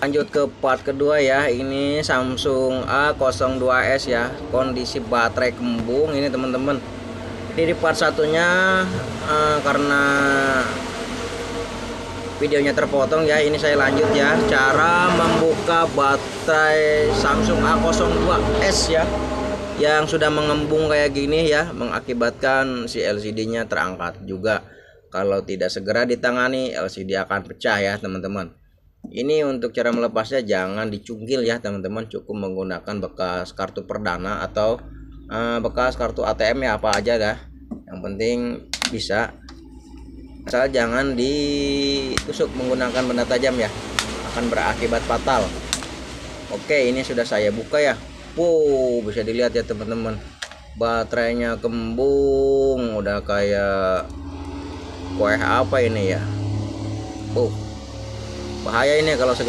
Lanjut ke part kedua ya. Ini Samsung A02s ya. Kondisi baterai kembung ini teman-teman. Jadi di part satunya karena videonya terpotong ya, ini saya lanjut ya, cara membuka baterai Samsung A02s ya, yang sudah mengembung kayak gini ya, mengakibatkan si LCD-nya terangkat juga. Kalau tidak segera ditangani, LCD akan pecah ya teman-teman. Ini untuk cara melepasnya jangan dicungkil ya teman-teman, cukup menggunakan bekas kartu perdana atau bekas kartu ATM ya, apa aja dah, yang penting bisa, asal jangan ditusuk menggunakan benda tajam ya, akan berakibat fatal. Oke, ini sudah saya buka ya. Wow, bisa dilihat ya teman-teman, baterainya kembung udah kayak kue apa ini ya. Bahaya ini kalau segala